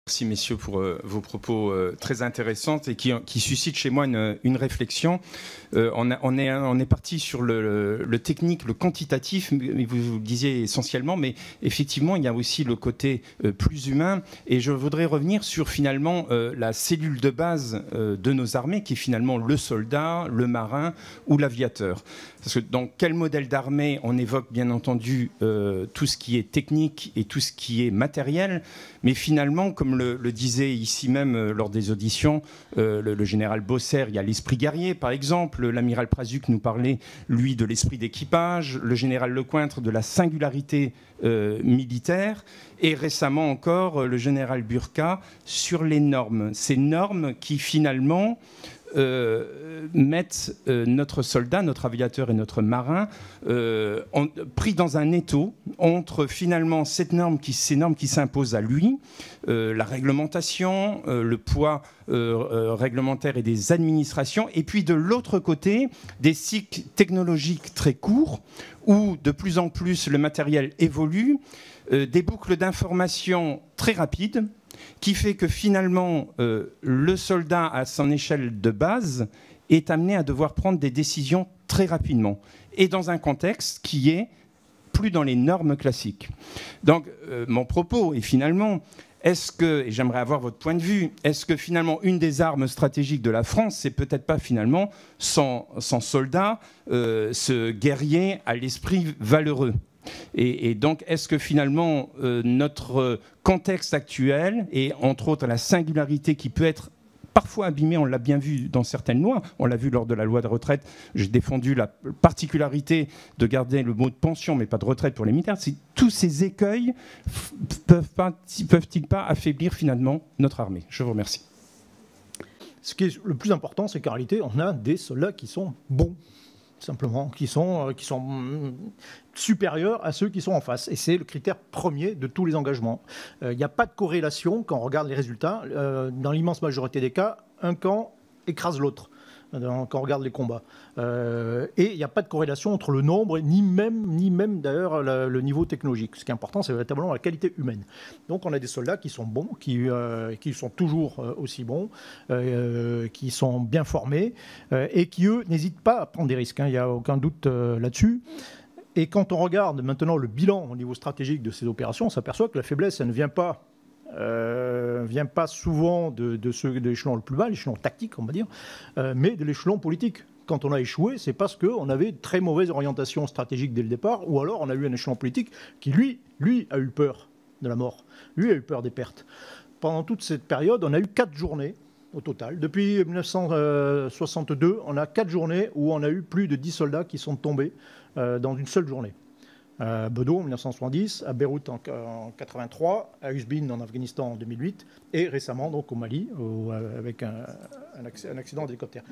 Merci messieurs pour vos propos très intéressants et qui suscitent chez moi une réflexion. On est parti sur le technique, le quantitatif, vous le disiez essentiellement, mais effectivement il y a aussi le côté plus humain et je voudrais revenir sur finalement la cellule de base de nos armées qui est finalement le soldat, le marin ou l'aviateur. Parce que dans quel modèle d'armée on évoque bien entendu tout ce qui est technique et tout ce qui est matériel, mais finalement, comme le disait ici même lors des auditions, le général Bosser, il y a l'esprit guerrier par exemple, l'amiral Prazuc nous parlait, lui, de l'esprit d'équipage, le général Lecointre de la singularité militaire, et récemment encore le général Burka sur les normes. Ces normes qui finalement mettent notre soldat, notre aviateur et notre marin pris dans un étau entre finalement ces normes qui s'imposent à lui, la réglementation, le poids réglementaire et des administrations, et puis de l'autre côté, des cycles technologiques très courts où de plus en plus le matériel évolue, des boucles d'information très rapides, qui fait que finalement, le soldat à son échelle de base est amené à devoir prendre des décisions très rapidement, et dans un contexte qui est plus dans les normes classiques. Donc, mon propos est finalement, est-ce que, et j'aimerais avoir votre point de vue, est-ce que finalement, une des armes stratégiques de la France, c'est peut-être pas finalement son soldat, ce guerrier à l'esprit valeureux ? Et donc, est-ce que finalement, notre contexte actuel, et entre autres la singularité qui peut être parfois abîmée, on l'a bien vu dans certaines lois, on l'a vu lors de la loi de retraite, j'ai défendu la particularité de garder le mot de pension, mais pas de retraite pour les militaires, tous ces écueils peuvent-ils pas affaiblir finalement notre armée? Je vous remercie. Ce qui est le plus important, c'est qu'en réalité, on a des soldats qui sont bons, simplement, qui sont supérieurs à ceux qui sont en face. Et c'est le critère premier de tous les engagements. Il n'y a pas de corrélation quand on regarde les résultats. Dans l'immense majorité des cas, un camp écrase l'autre quand on regarde les combats. Et il n'y a pas de corrélation entre le nombre, ni même d'ailleurs le niveau technologique. Ce qui est important, c'est véritablement la qualité humaine. Donc on a des soldats qui sont bons, qui sont toujours aussi bons, qui sont bien formés, et qui, eux, n'hésitent pas à prendre des risques. Il n'y a aucun doute là-dessus. Et quand on regarde maintenant le bilan au niveau stratégique de ces opérations, on s'aperçoit que la faiblesse, elle ne vient pas souvent de l'échelon le plus bas, l'échelon tactique, on va dire, mais de l'échelon politique. Quand on a échoué, c'est parce qu'on avait de très mauvaise orientation stratégique dès le départ, ou alors on a eu un échelon politique qui, lui a eu peur de la mort, lui a eu peur des pertes. Pendant toute cette période, on a eu 4 journées au total. Depuis 1962, on a 4 journées où on a eu plus de 10 soldats qui sont tombés dans une seule journée. À Bedou en 1970, à Beyrouth en 1983, à Uzbin en Afghanistan en 2008 et récemment donc au Mali avec un accident d'hélicoptère.